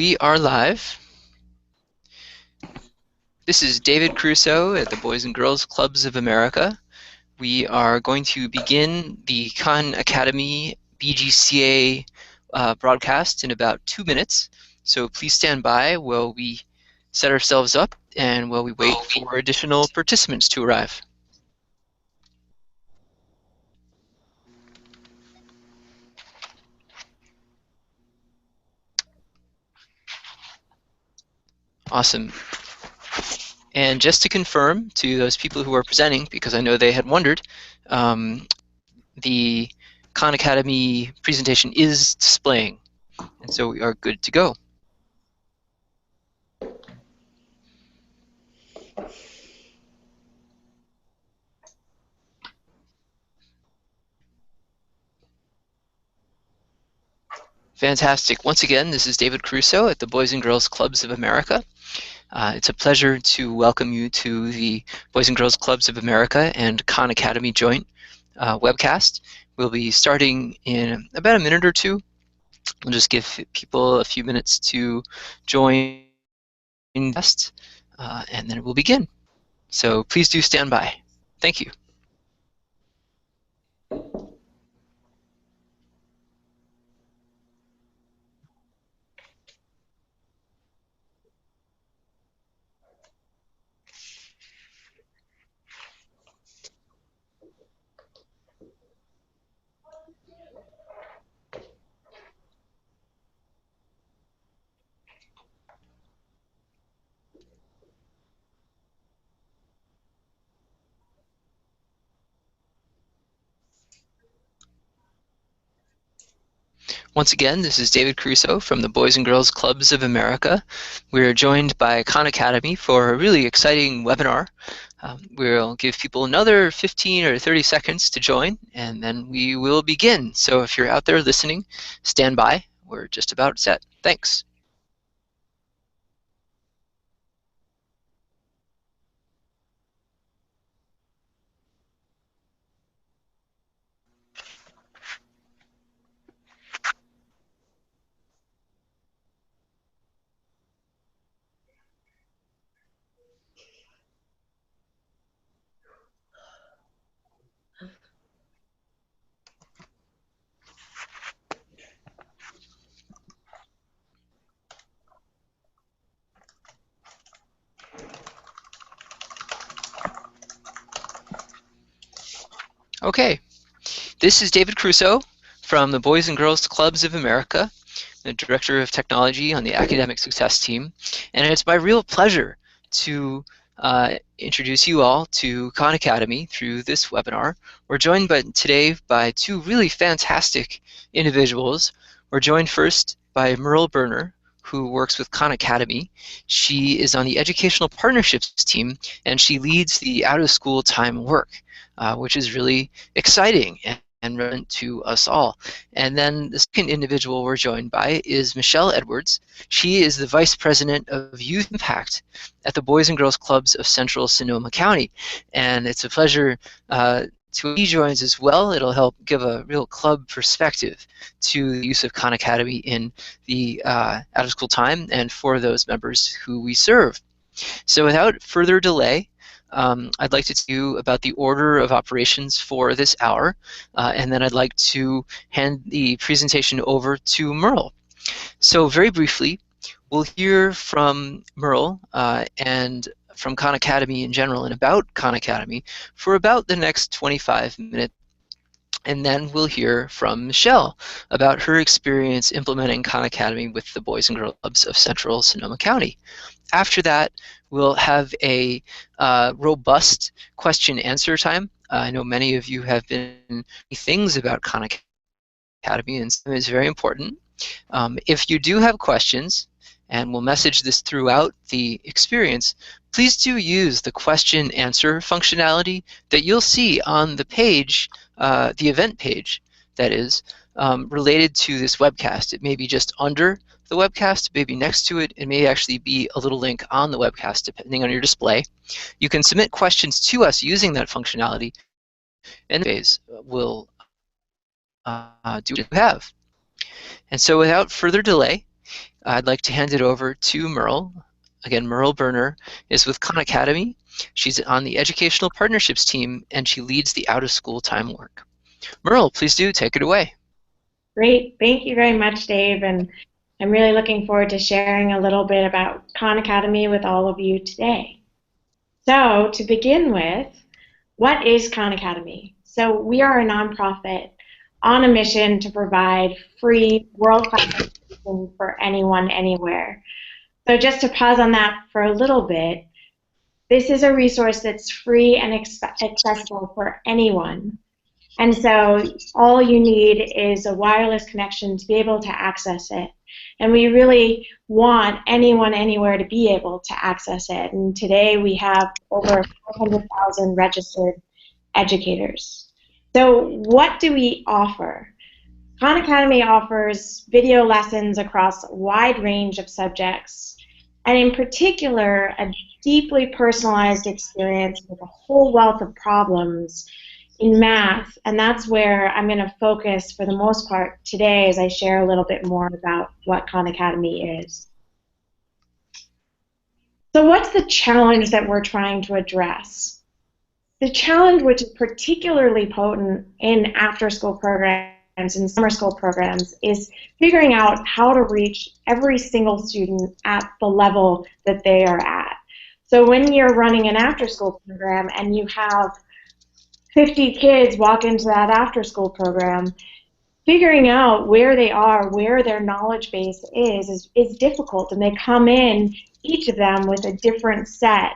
We are live. This is David Crusoe at the Boys and Girls Clubs of America. We are going to begin the Khan Academy BGCA broadcast in about 2 minutes. So please stand by while we set ourselves up and while we wait for additional participants to arrive. Awesome. And just to confirm to those people who are presenting, because I know they had wondered, the Khan Academy presentation is displaying, and so we are good to go. Fantastic. Once again, this is David Crusoe at the Boys and Girls Clubs of America. It's a pleasure to welcome you to the Boys and Girls Clubs of America and Khan Academy joint webcast. We'll be starting in about a minute or two. We'll just give people a few minutes to join us, and then we'll begin. So please do stand by. Thank you. Once again, this is David Crusoe from the Boys and Girls Clubs of America. We're joined by Khan Academy for a really exciting webinar. We'll give people another 15 or 30 seconds to join, and then we will begin. So if you're out there listening, stand by. We're just about set. Thanks. Okay, this is David Crusoe from the Boys and Girls Clubs of America, the Director of Technology on the Academic Success Team, and it's my real pleasure to introduce you all to Khan Academy through this webinar. We're joined today by two really fantastic individuals. We're joined first by Merle Berner, who works with Khan Academy. She is on the Educational Partnerships team, and she leads the out-of-school time work, which is really exciting and relevant to us all. And then the second individual we're joined by is Michelle Edwards. She is the Vice President of Youth Impact at the Boys and Girls Clubs of Central Sonoma County. And it's a pleasure to he joins as well. It'll help give a real club perspective to the use of Khan Academy in the out-of-school time and for those members who we serve. So without further delay, I'd like to tell you about the order of operations for this hour, and then I'd like to hand the presentation over to Merle. So very briefly, we'll hear from Merle and from Khan Academy in general and about Khan Academy for about the next 25 minutes. And then we'll hear from Michelle about her experience implementing Khan Academy with the Boys and Girls Clubs of Central Sonoma County. After that, we'll have a robust question-answer time. I know many of you have been things about Khan Academy, and some is very important. If you do have questions, and we'll message this throughout the experience, please do use the question-answer functionality that you'll see on the page, the event page, that is, related to this webcast. It may be just under the webcast, maybe next to it. It may actually be a little link on the webcast, depending on your display. You can submit questions to us using that functionality, and we'll do what you have. And so without further delay, I'd like to hand it over to Merle. Again, Merle Berner is with Khan Academy. She's on the Educational Partnerships team, and she leads the out-of-school time work. Merle, please do take it away. Great. Thank you very much, Dave. And I'm really looking forward to sharing a little bit about Khan Academy with all of you today. So to begin with, what is Khan Academy? So we are a nonprofit on a mission to provide free world-class education for anyone, anywhere. So just to pause on that for a little bit, this is a resource that's free and accessible for anyone. And so all you need is a wireless connection to be able to access it. And we really want anyone, anywhere to be able to access it. And today we have over 400,000 registered educators. So what do we offer? Khan Academy offers video lessons across a wide range of subjects, and in particular, a deeply personalized experience with a whole wealth of problems in math, and that's where I'm going to focus for the most part today as I share a little bit more about what Khan Academy is. So what's the challenge that we're trying to address? The challenge, which is particularly potent in after-school programs and summer school programs, is figuring out how to reach every single student at the level that they are at. So when you're running an after-school program and you have 50 kids walk into that after-school program, figuring out where they are, where their knowledge base is difficult, and they come in, each of them, with a different set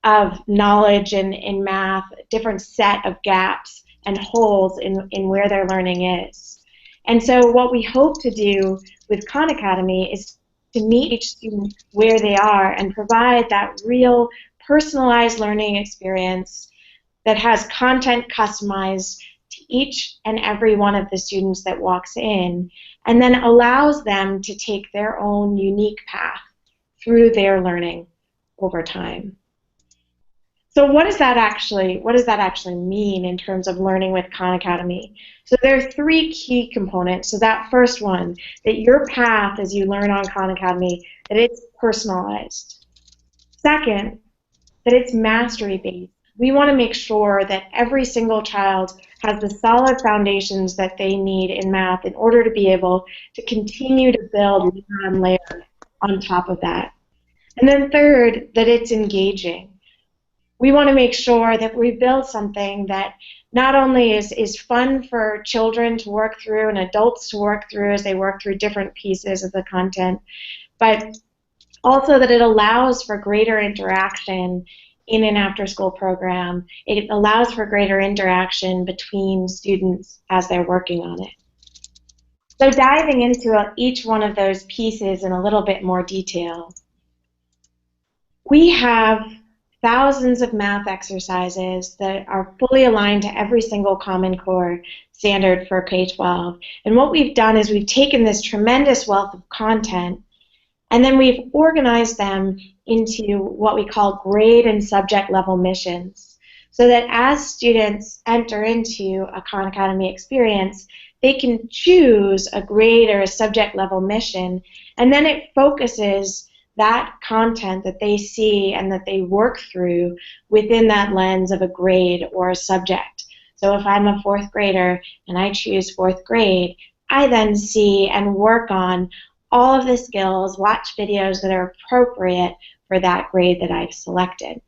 of knowledge in math, a different set of gaps and holes in where their learning is. And so what we hope to do with Khan Academy is to meet each student where they are and provide that real personalized learning experience that has content customized to each and every one of the students that walks in, and then allows them to take their own unique path through their learning over time. So what does that actually mean in terms of learning with Khan Academy? So there are three key components. So that first one, that your path as you learn on Khan Academy, that it's personalized. Second, that it's mastery-based. We want to make sure that every single child has the solid foundations that they need in math in order to be able to continue to build layer on layer on top of that. And then third, that it's engaging. We want to make sure that we build something that not only is fun for children to work through and adults to work through as they work through different pieces of the content, but also that it allows for greater interaction in an after-school program. It allows for greater interaction between students as they're working on it. So diving into each one of those pieces in a little bit more detail, we have thousands of math exercises that are fully aligned to every single Common Core standard for K-12. And what we've done is we've taken this tremendous wealth of content and then we've organized them into what we call grade and subject level missions, so that as students enter into a Khan Academy experience, they can choose a grade or a subject level mission, and then it focuses that content that they see and that they work through within that lens of a grade or a subject. So if I'm a fourth grader and I choose fourth grade, I then see and work on all of the skills, watch videos that are appropriate for that grade that I've selected.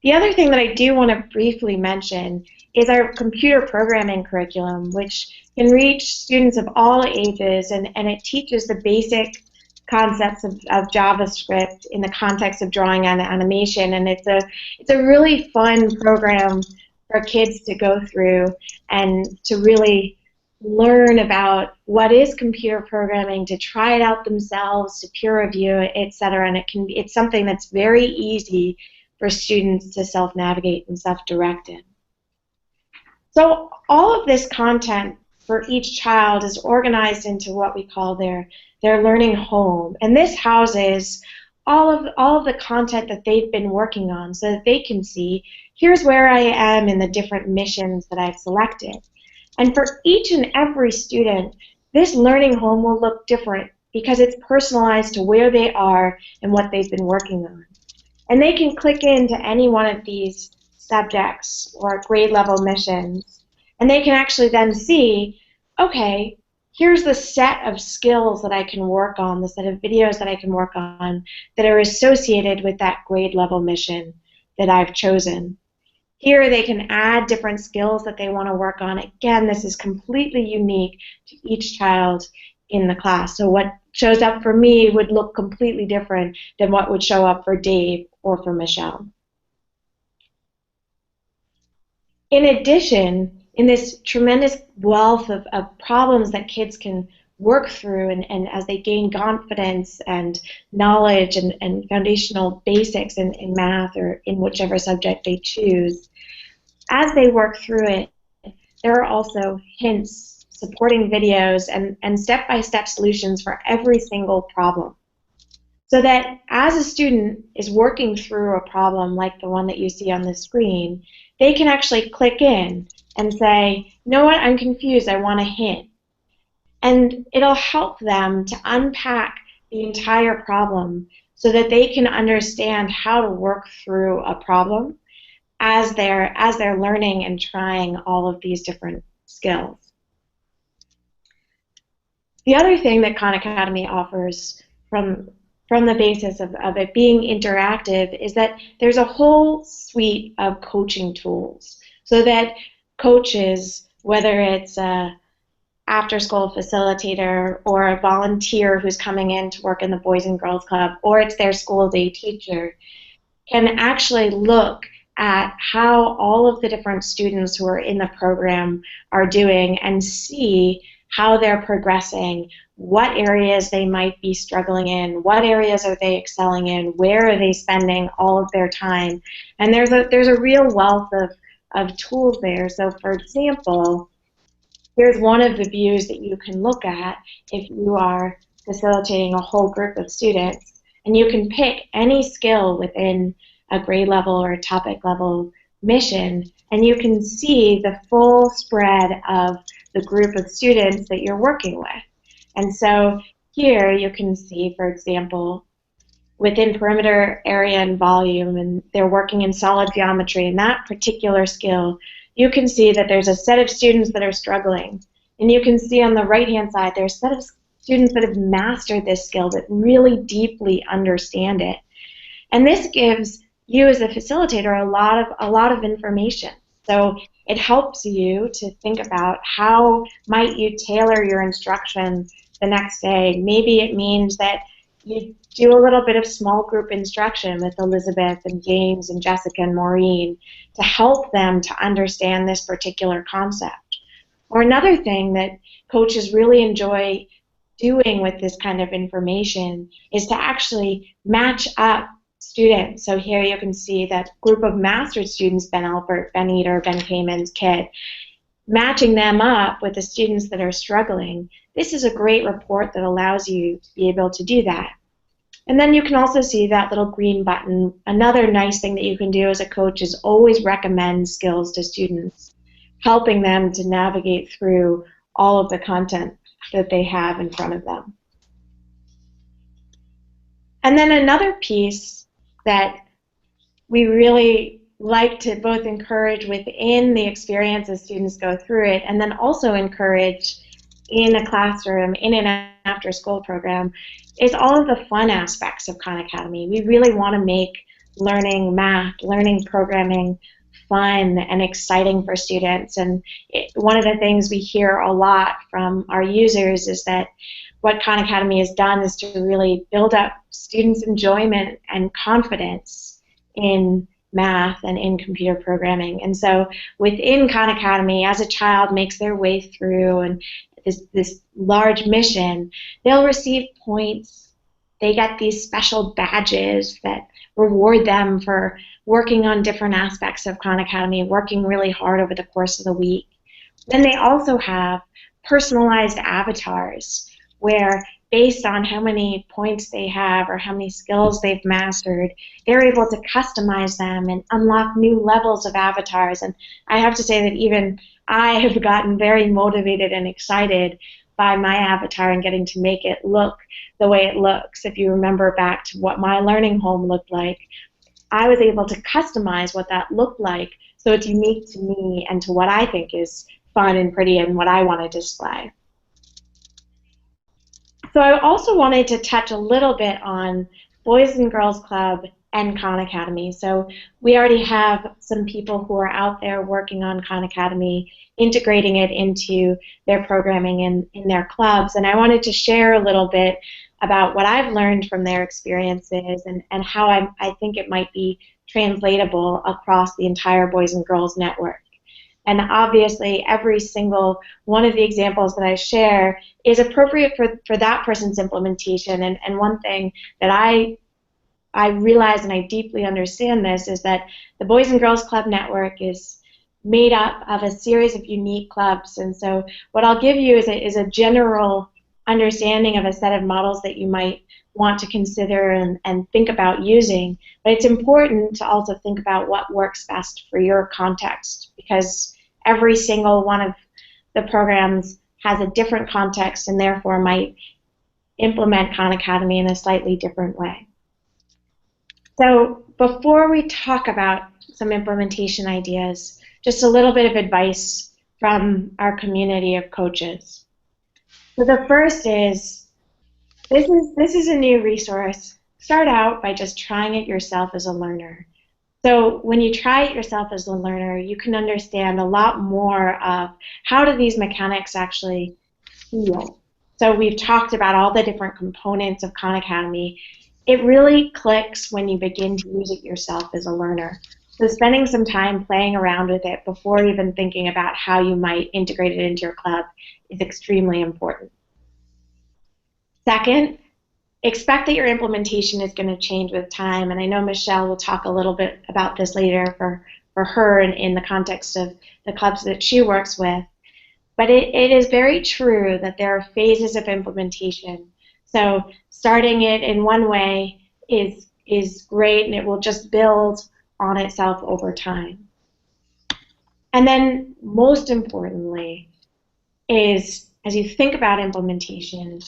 The other thing that I do want to briefly mention is our computer programming curriculum, which can reach students of all ages, and it teaches the basic concepts of JavaScript in the context of drawing and animation, and it's a really fun program for kids to go through and to really learn about what is computer programming, to try it out themselves, to peer review it, etc. And it's something that's very easy for students to self-navigate and self-direct in. So all of this content for each child is organized into what we call their learning home, and this houses all of the content that they've been working on, so that they can see, here's where I am in the different missions that I've selected. And for each and every student, this learning home will look different because it's personalized to where they are and what they've been working on. And they can click into any one of these subjects or grade level missions, and they can actually then see, okay, here's the set of skills that I can work on, the set of videos that I can work on that are associated with that grade level mission that I've chosen. Here they can add different skills that they want to work on. Again, this is completely unique to each child in the class. So what shows up for me would look completely different than what would show up for Dave or for Michelle. In addition, in this tremendous wealth of problems that kids can work through and as they gain confidence and knowledge and foundational basics in math or in whichever subject they choose, as they work through it, there are also hints, supporting videos, and step-by-step solutions for every single problem. So that as a student is working through a problem like the one that you see on the screen, they can actually click in and say, you know what, I'm confused, I want a hint. And it'll help them to unpack the entire problem so that they can understand how to work through a problem as they're learning and trying all of these different skills. The other thing that Khan Academy offers from the basis of it being interactive is that there's a whole suite of coaching tools so that coaches, whether it's a after-school facilitator or a volunteer who's coming in to work in the Boys and Girls Club, or it's their school day teacher, can actually look at how all of the different students who are in the program are doing and see how they're progressing, what areas they might be struggling in, what areas are they excelling in, where are they spending all of their time. And there's a real wealth of tools there. So for example, here's one of the views that you can look at if you are facilitating a whole group of students, and you can pick any skill within a grade level or a topic level mission, and you can see the full spread of the group of students that you're working with. And so here you can see, for example, within perimeter area and volume, and they're working in solid geometry, and that particular skill, you can see that there's a set of students that are struggling. And you can see on the right-hand side, there's a set of students that have mastered this skill, that really deeply understand it. And this gives you as a facilitator a lot of information. So it helps you to think about how might you tailor your instruction the next day. Maybe it means that you do a little bit of small group instruction with Elizabeth and James and Jessica and Maureen to help them to understand this particular concept. Or another thing that coaches really enjoy doing with this kind of information is to actually match up students. So here you can see that group of mastered students, Ben Albert, Ben Eater, Ben Kamen's kid, matching them up with the students that are struggling. This is a great report that allows you to be able to do that. And then you can also see that little green button. Another nice thing that you can do as a coach is always recommend skills to students, helping them to navigate through all of the content that they have in front of them. And then another piece that we really like to both encourage within the experience as students go through it, and then also encourage in a classroom, in an after-school program, is all of the fun aspects of Khan Academy. We really want to make learning math, learning programming fun and exciting for students. And one of the things we hear a lot from our users is that what Khan Academy has done is to really build up students' enjoyment and confidence in math and in computer programming. And so within Khan Academy, as a child makes their way through and this large mission, they'll receive points. They get these special badges that reward them for working on different aspects of Khan Academy, working really hard over the course of the week. Then they also have personalized avatars where, based on how many points they have or how many skills they've mastered, they're able to customize them and unlock new levels of avatars. And I have to say that even I have gotten very motivated and excited by my avatar and getting to make it look the way it looks. If you remember back to what my learning home looked like, I was able to customize what that looked like so it's unique to me and to what I think is fun and pretty and what I want to display. So I also wanted to touch a little bit on Boys and Girls Club and Khan Academy. So we already have some people who are out there working on Khan Academy, integrating it into their programming in their clubs. And I wanted to share a little bit about what I've learned from their experiences and how I think it might be translatable across the entire Boys and Girls Network. And obviously, every single one of the examples that I share is appropriate for that person's implementation. And one thing that I realize, and I deeply understand this, is that the Boys and Girls Club Network is made up of a series of unique clubs. And so what I'll give you is a general understanding of a set of models that you might want to consider and think about using. But it's important to also think about what works best for your context, because every single one of the programs has a different context and therefore might implement Khan Academy in a slightly different way. So before we talk about some implementation ideas, just a little bit of advice from our community of coaches. So the first is, this is a new resource. Start out by just trying it yourself as a learner. So when you try it yourself as a learner, you can understand a lot more of how do these mechanics actually feel. So we've talked about all the different components of Khan Academy. It really clicks when you begin to use it yourself as a learner. So spending some time playing around with it before even thinking about how you might integrate it into your club is extremely important. Second, expect that your implementation is going to change with time, and I know Michelle will talk a little bit about this later for her in the context of the clubs that she works with. But it is very true that there are phases of implementation. So starting it in one way is great, and it will just build on itself over time. And then most importantly is, as you think about implementation,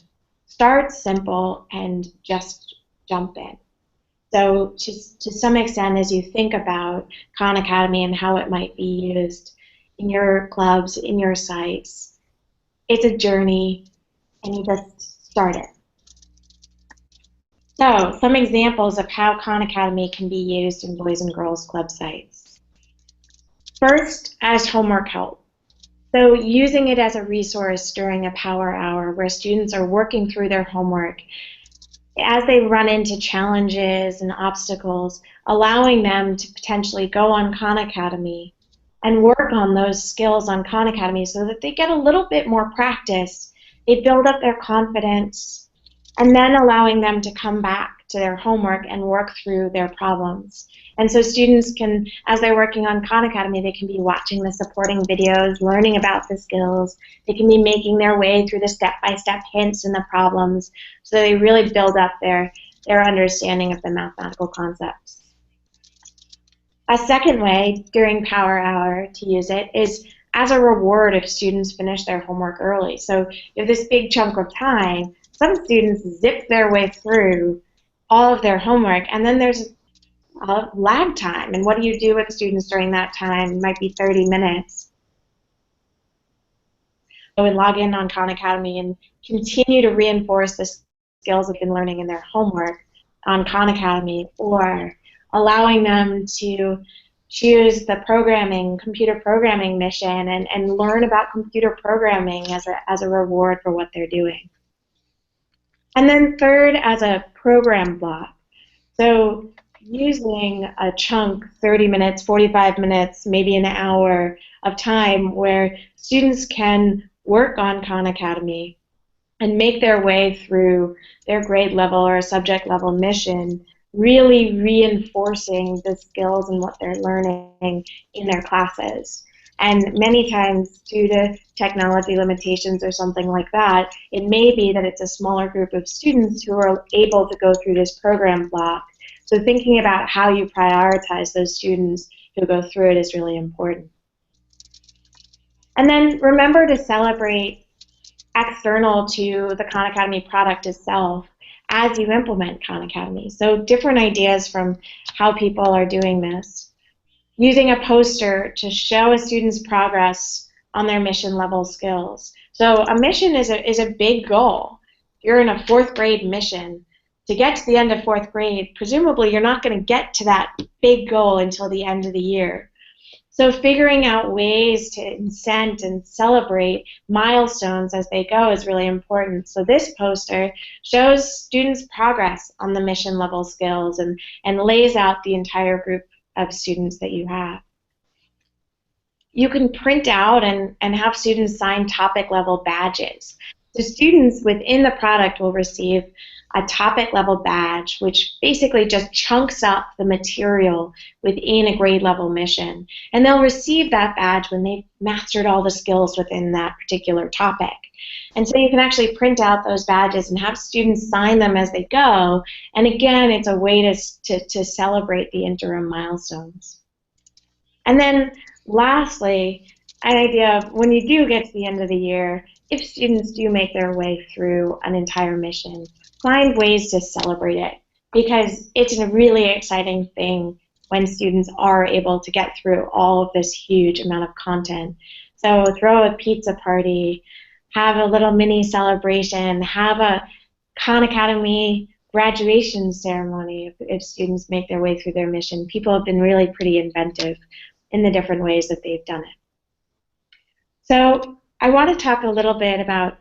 start simple and just jump in. So to some extent, as you think about Khan Academy and how it might be used in your clubs, in your sites, it's a journey, and you just start it. So some examples of how Khan Academy can be used in Boys and Girls Club sites. First, as homework help. So using it as a resource during a power hour where students are working through their homework, as they run into challenges and obstacles, allowing them to potentially go on Khan Academy and work on those skills on Khan Academy so that they get a little bit more practice, they build up their confidence, and then allowing them to come back to their homework and work through their problems. And so students can, as they're working on Khan Academy, they can be watching the supporting videos, learning about the skills. They can be making their way through the step-by-step hints and the problems, so they really build up their understanding of the mathematical concepts. A second way during Power Hour to use it is as a reward if students finish their homework early. So you have this big chunk of time. Some students zip their way through all of their homework, and then there's lag time. And what do you do with students during that time? It might be 30 minutes. So we log in on Khan Academy and continue to reinforce the skills they've been learning in their homework on Khan Academy, or allowing them to choose the computer programming mission and learn about computer programming as a reward for what they're doing. And then third, as a program block. So using a chunk, 30 minutes, 45 minutes, maybe an hour of time where students can work on Khan Academy and make their way through their grade level or subject level mission, really reinforcing the skills and what they're learning in their classes. And many times, due to technology limitations or something like that, it may be that it's a smaller group of students who are able to go through this program block. So thinking about how you prioritize those students who go through it is really important. And then remember to celebrate external to the Khan Academy product itself as you implement Khan Academy. So different ideas from how people are doing this. Using a poster to show a student's progress on their mission level skills. So a mission is a big goal. If you're in a 4th grade mission, to get to the end of 4th grade, presumably you're not going to get to that big goal until the end of the year. So figuring out ways to incent and celebrate milestones as they go is really important. So this poster shows students' progress on the mission level skills and lays out the entire group of students that you have. You can print out and have students sign topic level badges. The students within the product will receive a topic level badge, which basically just chunks up the material within a grade level mission. And they'll receive that badge when they've mastered all the skills within that particular topic. And so you can actually print out those badges and have students sign them as they go. And again, it's a way to celebrate the interim milestones. And then lastly, an idea of when you do get to the end of the year, if students do make their way through an entire mission, find ways to celebrate it, because it's a really exciting thing when students are able to get through all of this huge amount of content. So throw a pizza party, have a little mini celebration, have a Khan Academy graduation ceremony if students make their way through their mission. People have been really pretty inventive in the different ways that they've done it. So I want to talk a little bit about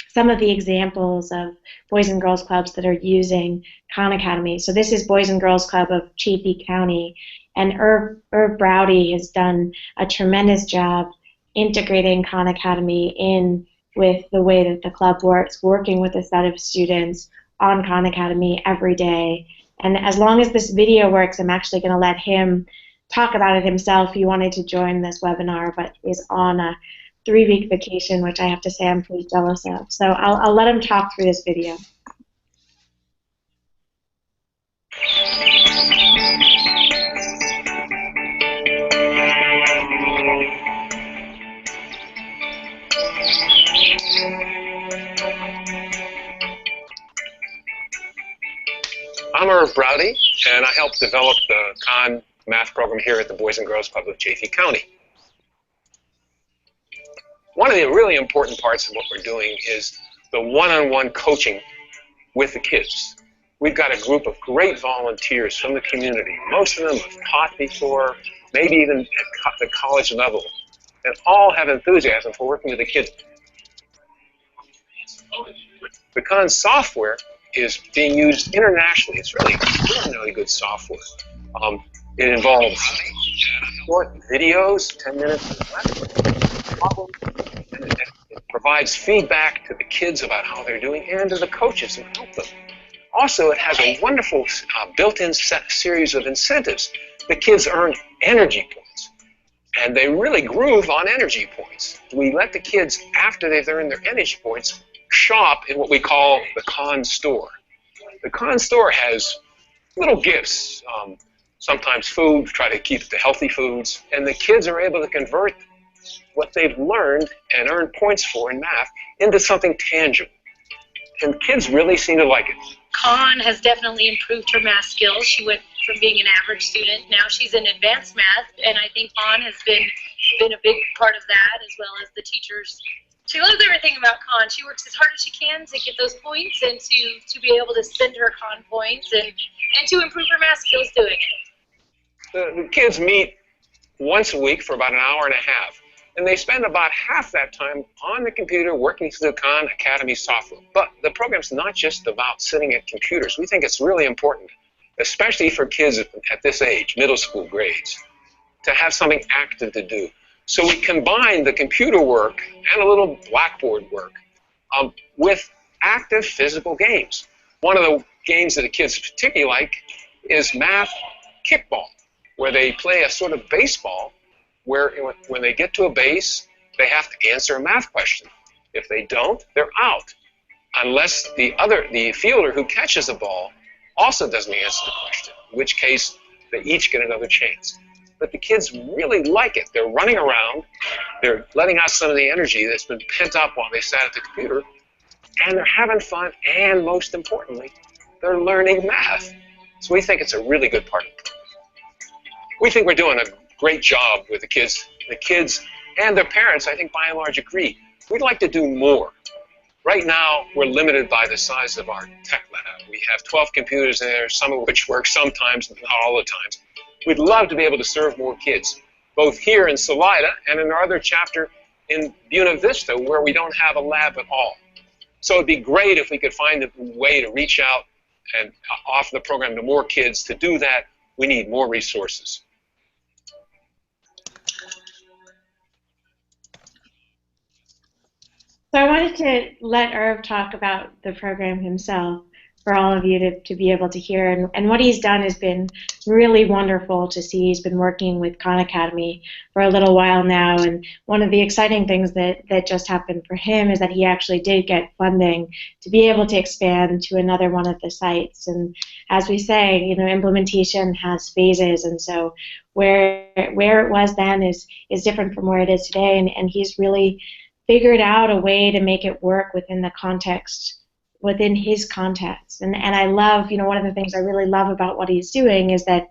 some of the examples of Boys and Girls Clubs that are using Khan Academy. So this is Boys and Girls Club of Chaffee County, and Irv Browdy has done a tremendous job integrating Khan Academy in with the way that the club works, working with a set of students on Khan Academy every day. And as long as this video works, I'm actually going to let him talk about it himself. He wanted to join this webinar, but is on a 3-week vacation, which I have to say I'm pretty jealous of. So I'll let him talk through this video. I'm Irv Browdy, and I helped develop the Khan math program here at the Boys and Girls Club of Chaffee County. One of the really important parts of what we're doing is the one-on-one coaching with the kids. We've got a group of great volunteers from the community. Most of them have taught before, maybe even at the college level, and all have enthusiasm for working with the kids. The Khan software is being used internationally. It's really extraordinarily good software. It involves short videos, 10 minutes or less, and it provides feedback to the kids about how they're doing and to the coaches who help them. Also, it has a wonderful built-in series of incentives. The kids earn energy points, and they really groove on energy points. We let the kids, after they've earned their energy points, shop in what we call the Khan store. The Khan store has little gifts, sometimes food, try to keep the healthy foods, and the kids are able to convert what they've learned and earn points for in math into something tangible. And kids really seem to like it. Khan has definitely improved her math skills. She went from being an average student, now she's in advanced math, and I think Khan has been a big part of that, as well as the teachers. She loves everything about Khan. She works as hard as she can to get those points and to be able to send her Khan points and to improve her math skills doing it. The kids meet once a week for about an hour and a half, and they spend about half that time on the computer working through the Khan Academy software. But the program's not just about sitting at computers. We think it's really important, especially for kids at this age, middle school grades, to have something active to do. So we combine the computer work and a little blackboard work with active physical games. One of the games that the kids particularly like is math kickball, where they play a sort of baseball where when they get to a base, they have to answer a math question. If they don't, they're out, unless the fielder who catches the ball also doesn't answer the question, in which case they each get another chance. but the kids really like it. They're running around, they're letting out some of the energy that's been pent up while they sat at the computer, and they're having fun, and most importantly, they're learning math. So we think it's a really good part of it. We think we're doing a great job with the kids. The kids and their parents, I think, by and large, agree. We'd like to do more. Right now, we're limited by the size of our tech lab. We have 12 computers there, some of which work sometimes, not all the times. We'd love to be able to serve more kids, both here in Salida and in our other chapter in Buena Vista, where we don't have a lab at all. So it'd be great if we could find a way to reach out and offer the program to more kids. To do that, we need more resources. So I wanted to let Irv talk about the program himself for all of you to be able to hear. And what he's done has been really wonderful to see. He's been working with Khan Academy for a little while now. And one of the exciting things that just happened for him is that he actually did get funding to be able to expand to another one of the sites. And as we say, you know, implementation has phases. And so where it was then is different from where it is today. And he's really figured out a way to make it work within the context, within his context. And I love, you know, one of the things I really love about what he's doing is that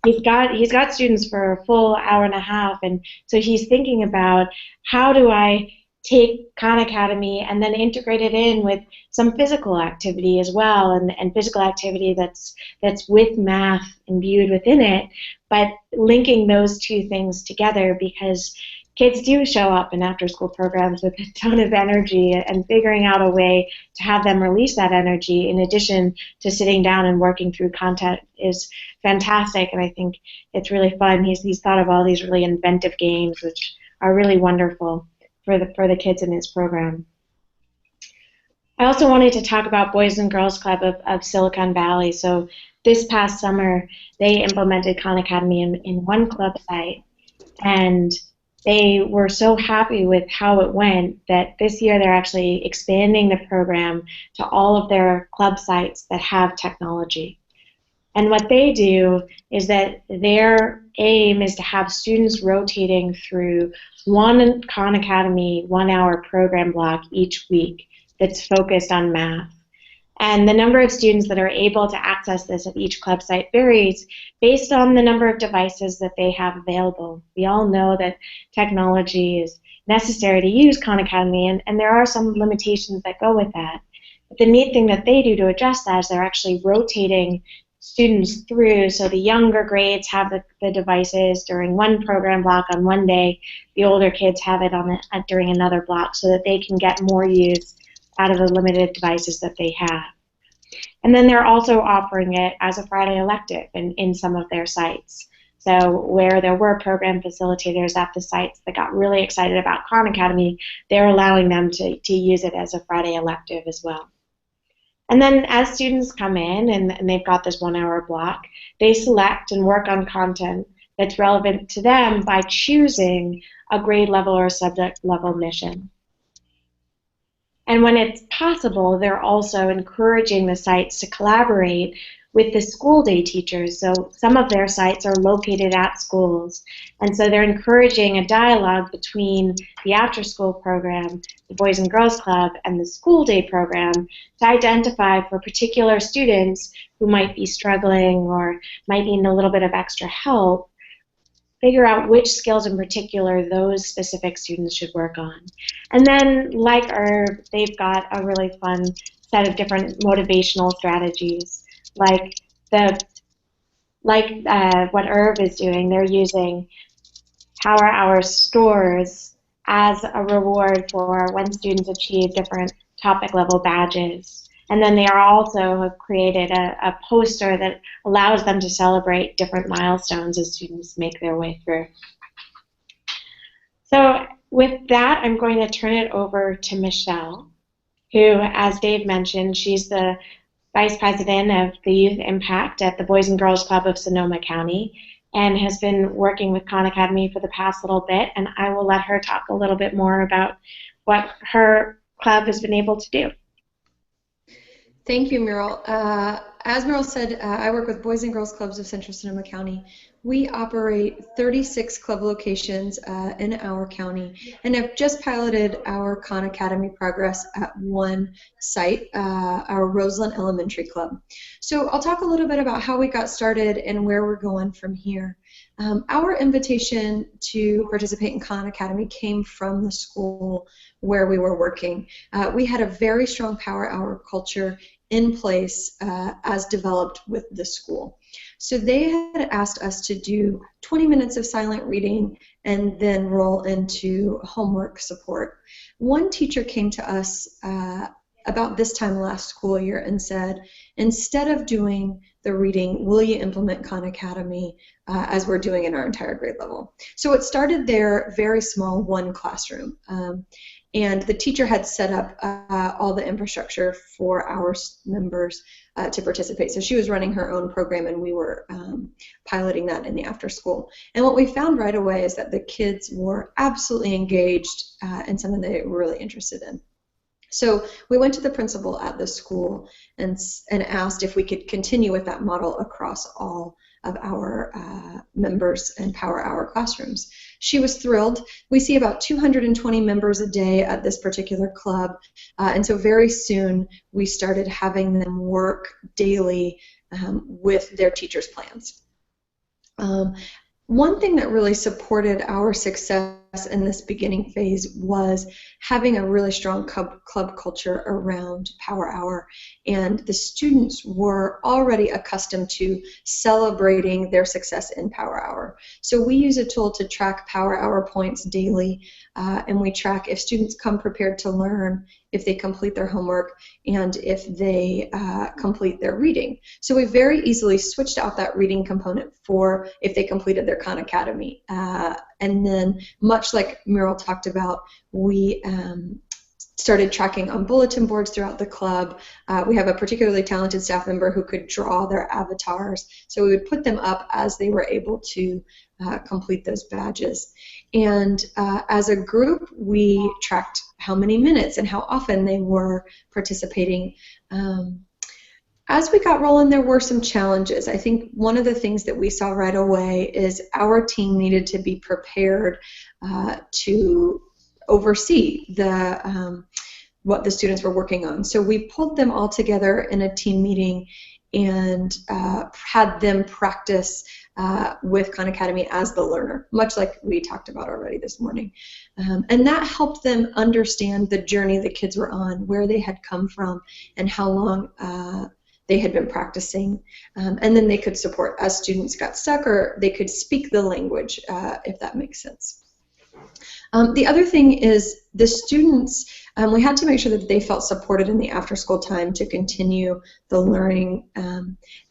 he's got students for a full hour and a half, and so he's thinking about how do I take Khan Academy and then integrate it in with some physical activity as well, and physical activity that's with math imbued within it, but linking those two things together, because kids do show up in after-school programs with a ton of energy, and figuring out a way to have them release that energy in addition to sitting down and working through content is fantastic, and I think it's really fun. He's thought of all these really inventive games, which are really wonderful for the kids in his program. I also wanted to talk about Boys and Girls Club of Silicon Valley. So this past summer, they implemented Khan Academy in one club site, and they were so happy with how it went that this year they're actually expanding the program to all of their club sites that have technology. And what they do is that their aim is to have students rotating through one Khan Academy 1 hour program block each week that's focused on math. And the number of students that are able to access this at each club site varies based on the number of devices that they have available. We all know that technology is necessary to use Khan Academy, and there are some limitations that go with that. But the neat thing that they do to address that is they're actually rotating students through, so the younger grades have the devices during one program block on one day, the older kids have it during another block, so that they can get more use out of the limited devices that they have. And then they're also offering it as a Friday elective in some of their sites. So where there were program facilitators at the sites that got really excited about Khan Academy, they're allowing them to use it as a Friday elective as well. And then as students come in and they've got this 1 hour block, they select and work on content that's relevant to them by choosing a grade level or subject level mission. And when it's possible, they're also encouraging the sites to collaborate with the school day teachers. So some of their sites are located at schools. And so they're encouraging a dialogue between the after-school program, the Boys and Girls Club, and the school day program to identify for particular students who might be struggling or might need a little bit of extra help, figure out which skills in particular those specific students should work on. And then, like Irv, they've got a really fun set of different motivational strategies. Like what Irv is doing, they're using Power Hour stores as a reward for when students achieve different topic level badges. And then they are also have created a poster that allows them to celebrate different milestones as students make their way through. So with that, I'm going to turn it over to Michelle, who, as Dave mentioned, she's the Vice President of the Youth Impact at the Boys and Girls Club of Sonoma County and has been working with Khan Academy for the past little bit, and I will let her talk a little bit more about what her club has been able to do. Thank you, Merle. as Merle said, I work with Boys and Girls Clubs of Central Sonoma County. We operate 36 club locations in our county, and have just piloted our Khan Academy progress at one site, our Roseland Elementary Club. So I'll talk a little bit about how we got started and where we're going from here. Our invitation to participate in Khan Academy came from the school where we were working. We had a very strong Power Hour culture in place as developed with the school. So they had asked us to do 20 minutes of silent reading and then roll into homework support. One teacher came to us about this time last school year and said, instead of doing the reading, will you implement Khan Academy as we're doing in our entire grade level? So it started there, very small, one classroom. And the teacher had set up all the infrastructure for our members to participate. So she was running her own program, and we were piloting that in the after school. And what we found right away is that the kids were absolutely engaged in something they were really interested in. So we went to the principal at the school and asked if we could continue with that model across all of our members and Power Hour classrooms. She was thrilled. We see about 220 members a day at this particular club, and so very soon we started having them work daily with their teachers' plans. One thing that really supported our success in this beginning phase was having a really strong club culture around Power Hour, and the students were already accustomed to celebrating their success in Power Hour. So we use a tool to track Power Hour points daily, and we track if students come prepared to learn, if they complete their homework, and if they complete their reading. So we very easily switched out that reading component for if they completed their Khan Academy. And then, much like Merle talked about, we started tracking on bulletin boards throughout the club. We have a particularly talented staff member who could draw their avatars, so we would put them up as they were able to complete those badges. And as a group, we tracked how many minutes and how often they were participating. As we got rolling, there were some challenges. I think one of the things that we saw right away is our team needed to be prepared to oversee what the students were working on. So we pulled them all together in a team meeting and had them practice with Khan Academy as the learner, much like we talked about already this morning. And that helped them understand the journey the kids were on, where they had come from, and how long they had been practicing. And then they could support as students got stuck, or they could speak the language, if that makes sense. The other thing is the students, we had to make sure that they felt supported in the after-school time to continue the learning.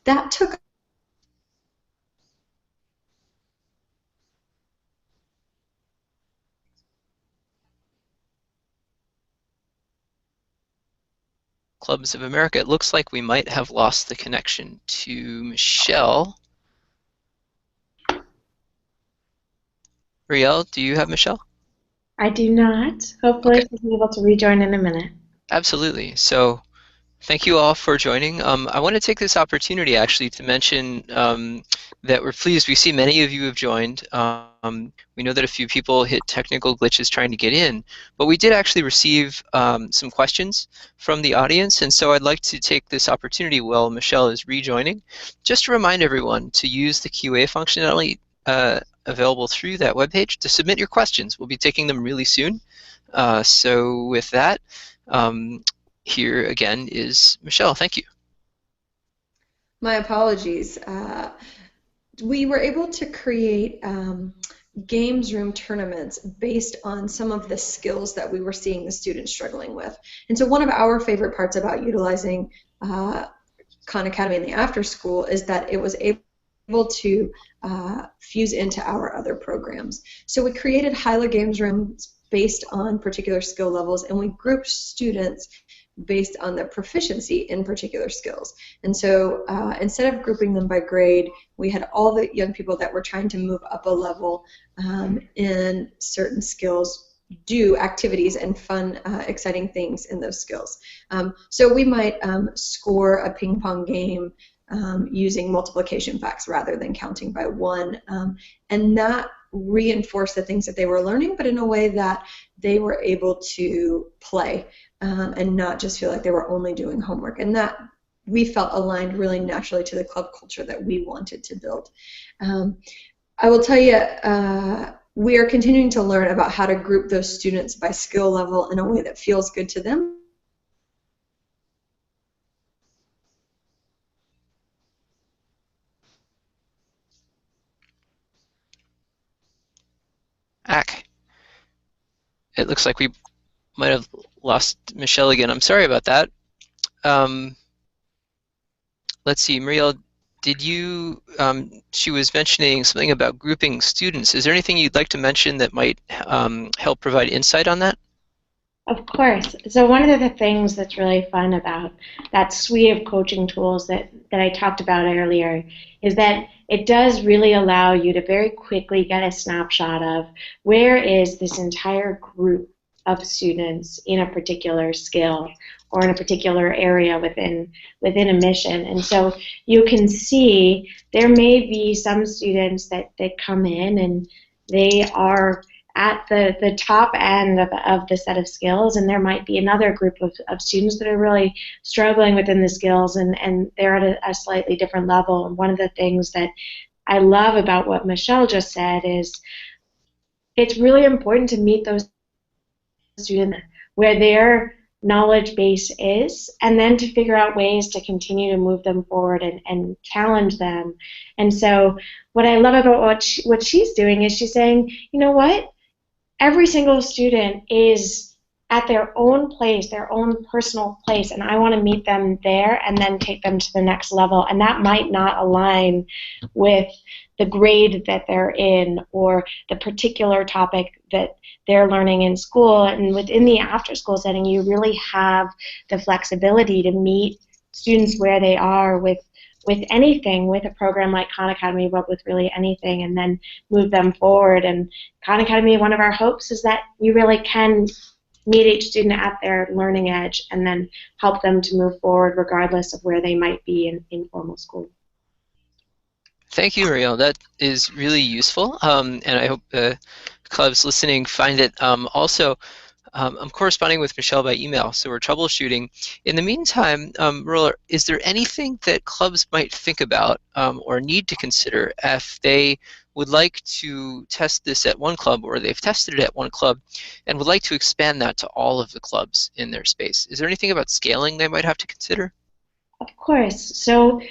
That took Clubs of America. It looks like we might have lost the connection to Michelle. Riel, do you have Michelle? I do not. Hopefully, Okay. she'll be able to rejoin in a minute. Absolutely. So thank you all for joining. I want to take this opportunity actually to mention that we're pleased. We see many of you have joined. We know that a few people hit technical glitches trying to get in, but we did actually receive some questions from the audience, and so I'd like to take this opportunity while Michelle is rejoining, just to remind everyone to use the QA functionality available through that webpage to submit your questions. We'll be taking them really soon. So with that, here again is Michelle. Thank you. My apologies. We were able to create games room tournaments based on some of the skills that we were seeing the students struggling with. And so one of our favorite parts about utilizing Khan Academy in the after school is that it was able to fuse into our other programs. So we created Hyla games rooms based on particular skill levels, and we grouped students based on their proficiency in particular skills. And so instead of grouping them by grade, we had all the young people that were trying to move up a level in certain skills do activities and fun, exciting things in those skills. So we might score a ping pong game using multiplication facts rather than counting by one, and that reinforced the things that they were learning, but in a way that they were able to play and not just feel like they were only doing homework. And that we felt aligned really naturally to the club culture that we wanted to build. I will tell you, we are continuing to learn about how to group those students by skill level in a way that feels good to them. It looks like we might have lost Michelle again. I'm sorry about that. Let's see, Muriel, did you, she was mentioning something about grouping students. Is there anything you'd like to mention that might help provide insight on that? Of course. So one of the things that's really fun about that suite of coaching tools that I talked about earlier is that it does really allow you to very quickly get a snapshot of where is this entire group of students in a particular skill or in a particular area within a mission. And so you can see there may be some students that come in and they are at the top end of the set of skills, and there might be another group of students that are really struggling within the skills, and they're at a slightly different level. And one of the things that I love about what Michelle just said is it's really important to meet those students where their knowledge base is, and then to figure out ways to continue to move them forward and challenge them. And so what I love about what she's doing is she's saying, you know what? Every single student is at their own place, their own personal place, and I want to meet them there and then take them to the next level. And that might not align with the grade that they're in or the particular topic that they're learning in school. And within the after-school setting, you really have the flexibility to meet students where they are with anything, with a program like Khan Academy, but with really anything, and then move them forward. And Khan Academy, one of our hopes is that you really can meet each student at their learning edge and then help them to move forward regardless of where they might be in formal school. Thank you, Muriel. That is really useful, and I hope the clubs listening find it. Also, I'm corresponding with Michelle by email, so we're troubleshooting. In the meantime, Merle, is there anything that clubs might think about or need to consider if they would like to test this at one club, or they've tested it at one club and would like to expand that to all of the clubs in their space? Is there anything about scaling they might have to consider? Of course. So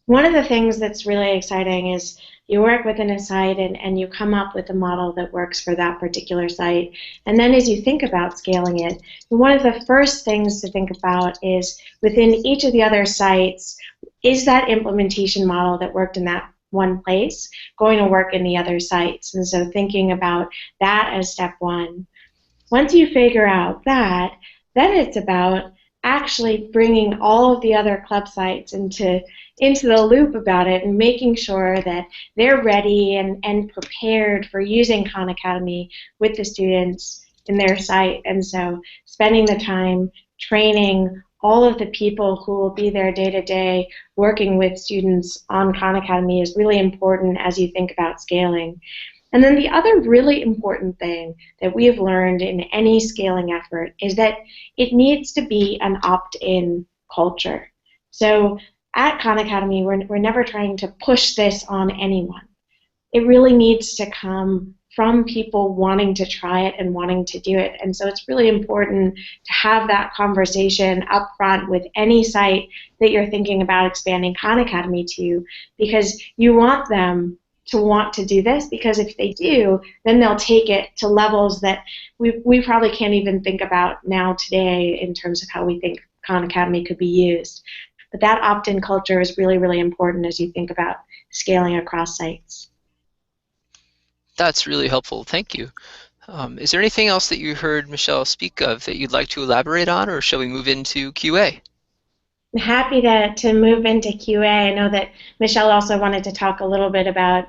one of the things that's really exciting is you work within a site and you come up with a model that works for that particular site. And then as you think about scaling it, one of the first things to think about is within each of the other sites, is that implementation model that worked in that one place going to work in the other sites? And so thinking about that as step one. Once you figure out that, then it's about actually bringing all of the other club sites into the loop about it and making sure that they're ready and prepared for using Khan Academy with the students in their site. And so spending the time training all of the people who will be there day to day working with students on Khan Academy is really important as you think about scaling. And then the other really important thing that we have learned in any scaling effort is that it needs to be an opt-in culture. So at Khan Academy, we're never trying to push this on anyone. It really needs to come from people wanting to try it and wanting to do it. And so it's really important to have that conversation up front with any site that you're thinking about expanding Khan Academy to, because you want them to want to do this, because if they do, then they'll take it to levels that we probably can't even think about now today in terms of how we think Khan Academy could be used. But that opt-in culture is really, really important as you think about scaling across sites. That's really helpful. Thank you. Is there anything else that you heard Michelle speak of that you'd like to elaborate on, or shall we move into QA? I'm happy to move into QA. I know that Michelle also wanted to talk a little bit about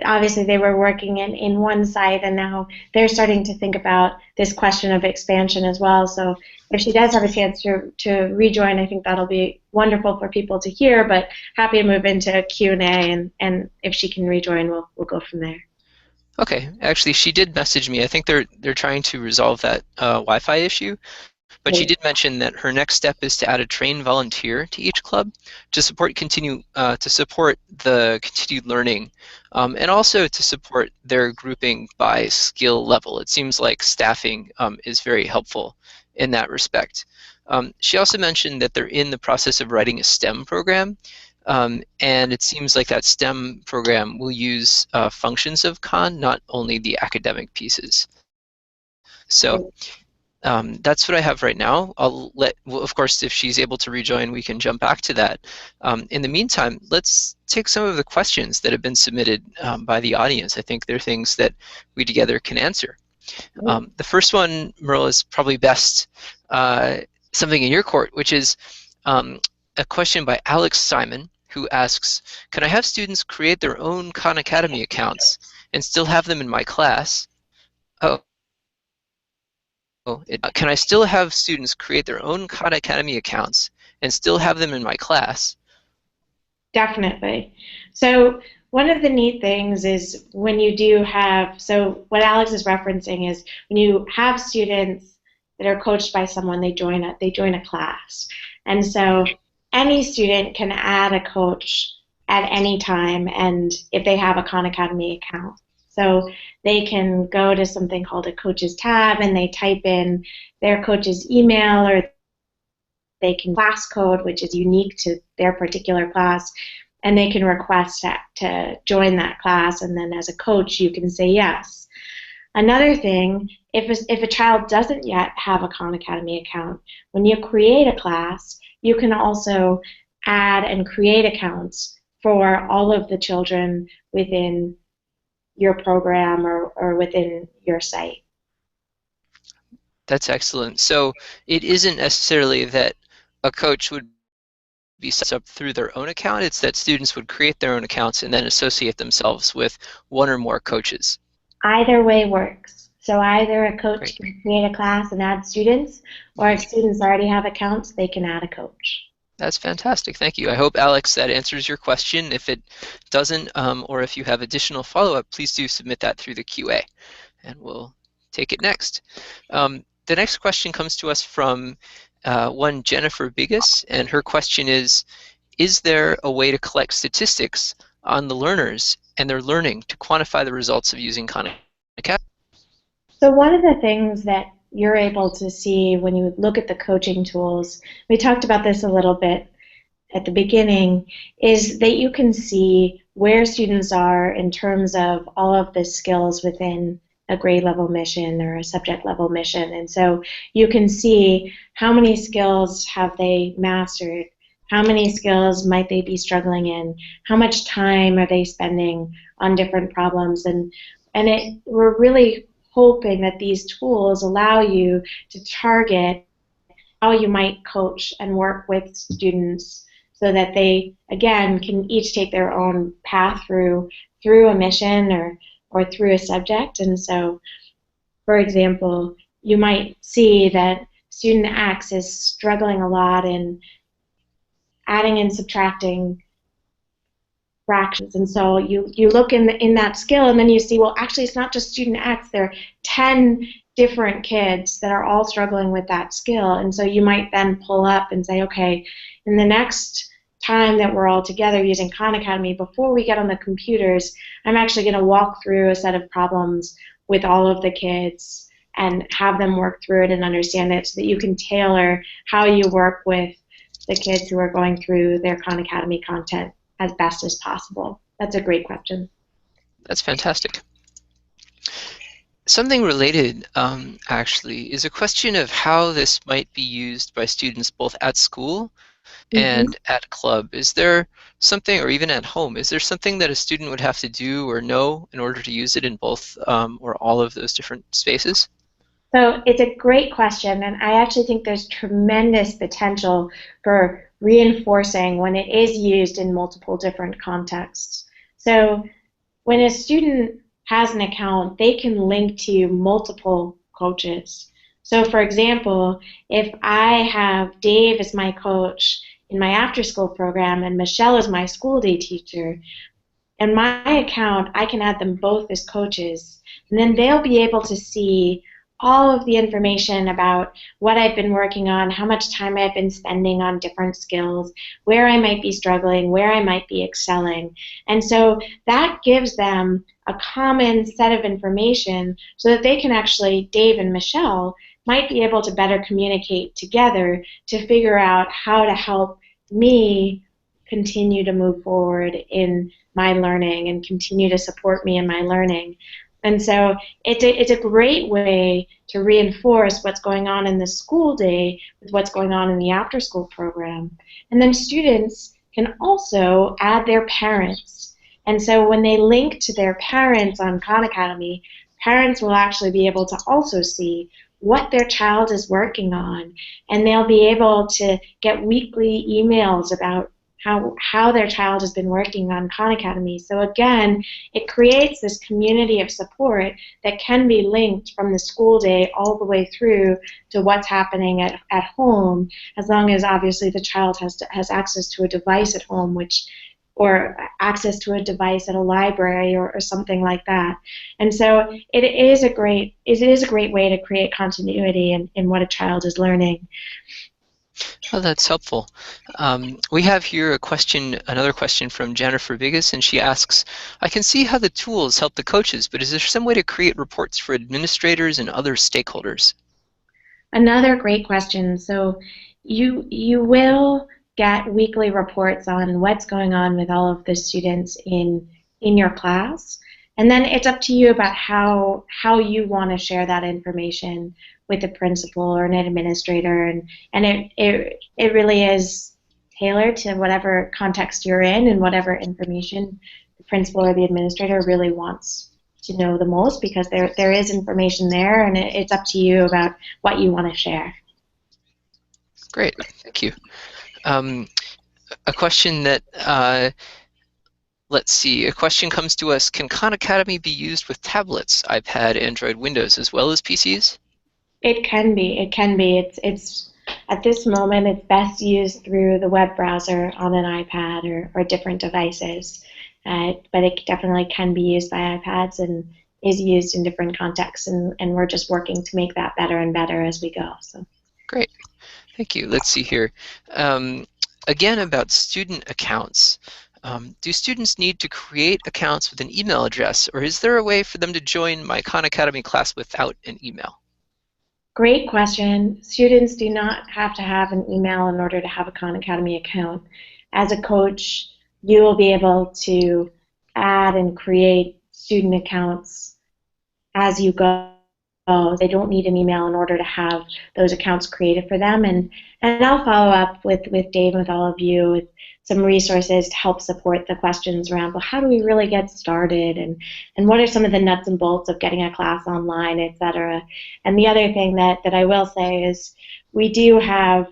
obviously they were working in one site, and now they're starting to think about this question of expansion as well. So if she does have a chance to rejoin, I think that'll be wonderful for people to hear, but happy to move into Q&A, and if she can rejoin, we'll go from there. Okay, actually, she did message me. I think they're trying to resolve that Wi-Fi issue. But she did mention that her next step is to add a trained volunteer to each club to support the continued learning, and also to support their grouping by skill level. It seems like staffing is very helpful in that respect. She also mentioned that they're in the process of writing a STEM program, and it seems like that STEM program will use functions of Khan, not only the academic pieces. So that's what I have right now. Well, of course, if she's able to rejoin, we can jump back to that. In the meantime, let's take some of the questions that have been submitted by the audience. I think they're things that we together can answer. The first one, Merle, is probably best something in your court, which is a question by Alex Simon, who asks, can I have students create their own Khan Academy accounts and still have them in my class? Can I still have students create their own Khan Academy accounts and still have them in my class? Definitely. So one of the neat things is when you do have, so what Alex is referencing is when you have students that are coached by someone, they join a class. And so any student can add a coach at any time, and if they have a Khan Academy account. So they can go to something called a coaches tab, and they type in their coach's email, or they can class code, which is unique to their particular class, and they can request to join that class, and then as a coach you can say yes. Another thing, if a child doesn't yet have a Khan Academy account, when you create a class, you can also add and create accounts for all of the children within your program or within your site. That's excellent. So it isn't necessarily that a coach would be set up through their own account, it's that students would create their own accounts and then associate themselves with one or more coaches. Either way works. So either a coach can create a class and add students, or if students already have accounts, they can add a coach. That's fantastic. Thank you. I hope, Alex, that answers your question. If it doesn't, or if you have additional follow-up, please do submit that through the QA, and we'll take it next. The next question comes to us from one Jennifer Biggis, and her question is there a way to collect statistics on the learners and their learning to quantify the results of using Khan Academy? So one of the things that you're able to see when you look at the coaching tools, we talked about this a little bit at the beginning, is that you can see where students are in terms of all of the skills within a grade level mission or a subject level mission. And so you can see how many skills have they mastered, how many skills might they be struggling in, how much time are they spending on different problems, and we're really hoping that these tools allow you to target how you might coach and work with students so that they, again, can each take their own path through a mission or through a subject. And so, for example, you might see that student X is struggling a lot in adding and subtracting fractions, and so you look in that skill, and then you see, well, actually it's not just student X, there are 10 different kids that are all struggling with that skill. And so you might then pull up and say, okay, in the next time that we're all together using Khan Academy, before we get on the computers, I'm actually going to walk through a set of problems with all of the kids and have them work through it and understand it, so that you can tailor how you work with the kids who are going through their Khan Academy content as best as possible. That's a great question. That's fantastic. Something related, actually, is a question of how this might be used by students both at school and at club. Is there something, or even at home, is there something that a student would have to do or know in order to use it in both or all of those different spaces? So it's a great question, and I actually think there's tremendous potential for reinforcing when it is used in multiple different contexts. So when a student has an account, they can link to multiple coaches. So for example, if I have Dave as my coach in my after-school program and Michelle is my school day teacher, in my account, I can add them both as coaches, and then they'll be able to see all of the information about what I've been working on, how much time I've been spending on different skills, where I might be struggling, where I might be excelling. And so that gives them a common set of information so that they can actually, Dave and Michelle, might be able to better communicate together to figure out how to help me continue to move forward in my learning and continue to support me in my learning. And so it's a great way to reinforce what's going on in the school day with what's going on in the after-school program. And then students can also add their parents. And so when they link to their parents on Khan Academy, parents will actually be able to also see what their child is working on, and they'll be able to get weekly emails about how their child has been working on Khan Academy. So again, it creates this community of support that can be linked from the school day all the way through to what's happening at home, as long as obviously the child has access to a device at home, or access to a device at a library or something like that. And so it is a great way to create continuity in what a child is learning. Oh, that's helpful. We have here another question from Jennifer Biggis, and she asks, I can see how the tools help the coaches, but is there some way to create reports for administrators and other stakeholders? Another great question. So you will get weekly reports on what's going on with all of the students in your class, and then it's up to you about how you want to share that information with a principal or an administrator, and it really is tailored to whatever context you're in and whatever information the principal or the administrator really wants to know the most, because there is information there, and it's up to you about what you want to share. Great, thank you. A question that let's see. A question comes to us: can Khan Academy be used with tablets, iPad, Android, Windows, as well as PCs? It can be. It can be. It's at this moment, it's best used through the web browser on an iPad or different devices. But it definitely can be used by iPads and is used in different contexts, and we're just working to make that better and better as we go. So. Great. Thank you. Let's see here. Again, about student accounts. Do students need to create accounts with an email address, or is there a way for them to join my Khan Academy class without an email? Great question. Students do not have to have an email in order to have a Khan Academy account. As a coach, you will be able to add and create student accounts as you go. They don't need an email in order to have those accounts created for them. And I'll follow up with Dave and with all of you with some resources to help support the questions around, well, how do we really get started, and what are some of the nuts and bolts of getting a class online, etc. And the other thing that I will say is we do have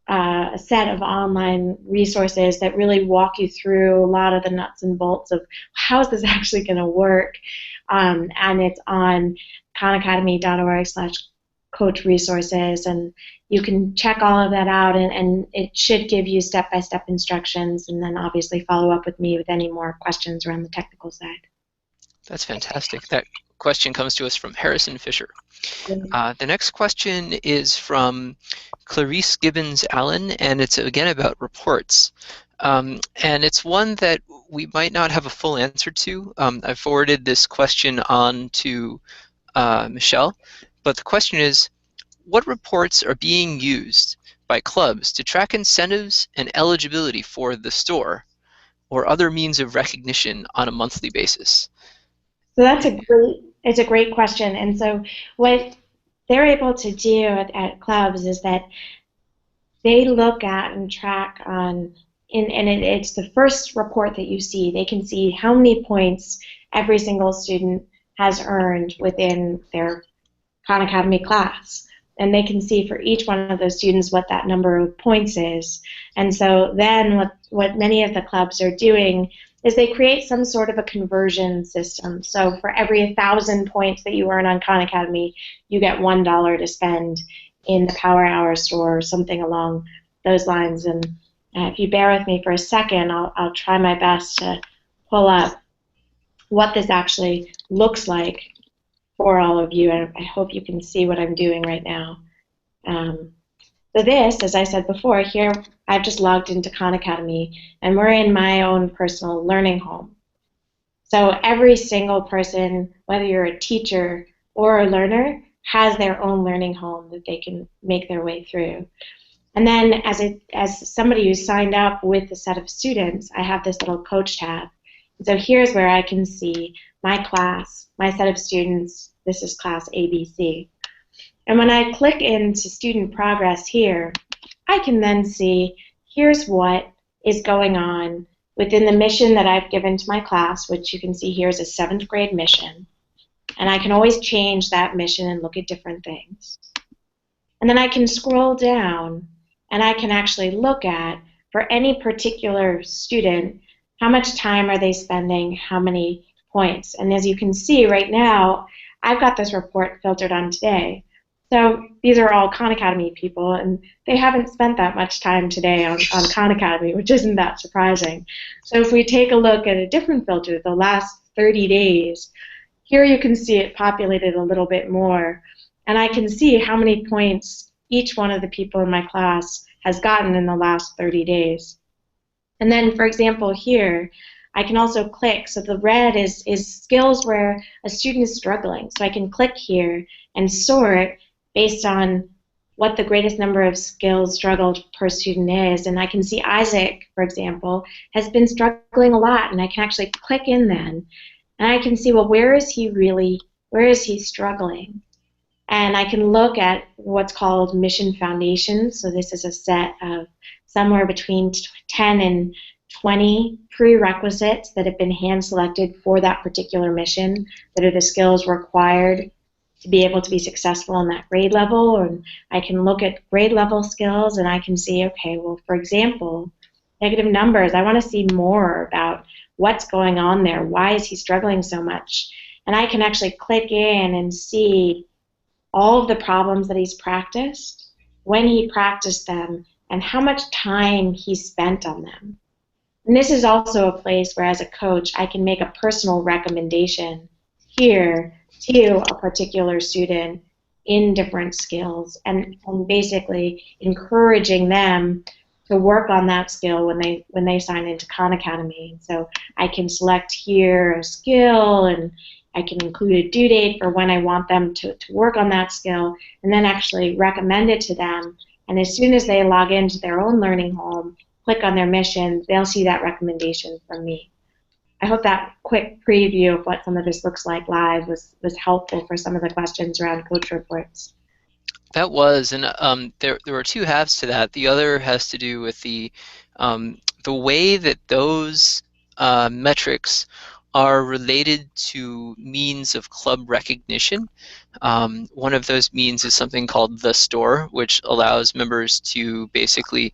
a set of online resources that really walk you through a lot of the nuts and bolts of how is this actually going to work, and it's on khanacademy.org/coach resources, and you can check all of that out, and it should give you step-by-step instructions, and then obviously follow up with me with any more questions around the technical side. That's fantastic. That question comes to us from Harrison Fisher. The next question is from Clarice Gibbons Allen, and it's again about reports. And it's one that we might not have a full answer to. I forwarded this question on to Michelle, but the question is, what reports are being used by clubs to track incentives and eligibility for the store or other means of recognition on a monthly basis? So it's a great question. And so what they're able to do at clubs is that they look at and track on, it's the first report that you see. They can see how many points every single student has earned within their Khan Academy class. And they can see for each one of those students what that number of points is. And so then what many of the clubs are doing is they create some sort of a conversion system. So for every 1,000 points that you earn on Khan Academy, you get $1 to spend in the Power Hour store or something along those lines. And if you bear with me for a second, I'll try my best to pull up what this actually looks like for all of you. And I hope you can see what I'm doing right now. So this, as I said before, here I've just logged into Khan Academy, and we're in my own personal learning home. So every single person, whether you're a teacher or a learner, has their own learning home that they can make their way through. And then as somebody who signed up with a set of students, I have this little coach tab. And so here's where I can see my class, my set of students. This is class ABC. And when I click into student progress here, I can then see here's what is going on within the mission that I've given to my class, which you can see here is a 7th grade mission. And I can always change that mission and look at different things. And then I can scroll down and I can actually look at, for any particular student, how much time are they spending, how many points. And as you can see right now, I've got this report filtered on today. So these are all Khan Academy people, and they haven't spent that much time today on Khan Academy, which isn't that surprising. So if we take a look at a different filter, the last 30 days, here you can see it populated a little bit more, and I can see how many points each one of the people in my class has gotten in the last 30 days. And then, for example, here, I can also click. So the red is skills where a student is struggling. So I can click here and sort based on what the greatest number of skills struggled per student is. And I can see Isaac, for example, has been struggling a lot, and I can actually click in then. And I can see, well, where is he struggling? And I can look at what's called mission foundations. So this is a set of somewhere between 10 and 20 prerequisites that have been hand-selected for that particular mission, that are the skills required to be able to be successful in that grade level. And I can look at grade level skills, and I can see, okay, well, for example, negative numbers, I want to see more about what's going on there. Why is he struggling so much? And I can actually click in and see all of the problems that he's practiced, when he practiced them, and how much time he spent on them. And this is also a place where, as a coach, I can make a personal recommendation here to a particular student in different skills, and basically encouraging them to work on that skill when they sign into Khan Academy. So I can select here a skill, and I can include a due date for when I want them to work on that skill, and then actually recommend it to them. And as soon as they log into their own learning home, click on their mission, they'll see that recommendation from me. I hope that quick preview of what some of this looks like live was helpful for some of the questions around coach reports. That was, and there were two halves to that. The other has to do with the way that those metrics are related to means of club recognition. One of those means is something called the store, which allows members to basically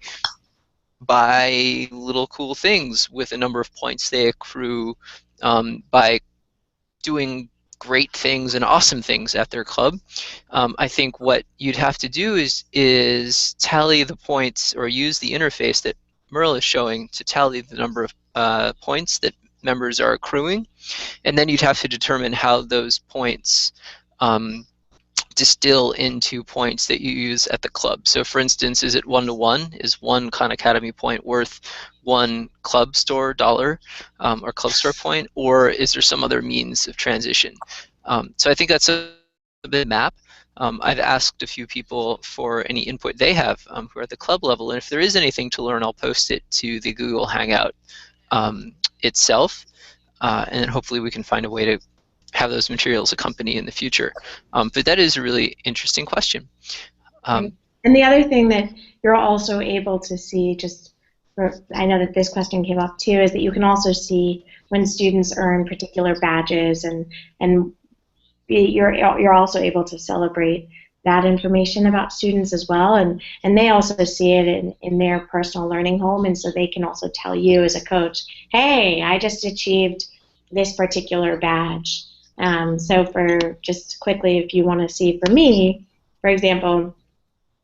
buy little cool things with a number of points they accrue by doing great things and awesome things at their club. I think what you'd have to do is tally the points, or use the interface that Merle is showing to tally the number of points that members are accruing, and then you'd have to determine how those points distill into points that you use at the club. So for instance, is it 1-to-1? Is one Khan Academy point worth one club store dollar or club store point, or is there some other means of transition? So I think that's a bit map. I've asked a few people for any input they have who are at the club level, and if there is anything to learn, I'll post it to the Google Hangout itself, and then hopefully we can find a way to have those materials accompany in the future. But that is a really interesting question. And the other thing that you're also able to see, I know that this question came up too, is that you can also see when students earn particular badges, and you're also able to celebrate that information about students as well, and they also see it in their personal learning home, and so they can also tell you as a coach, hey, I just achieved this particular badge. So for just quickly, if you want to see for me, for example,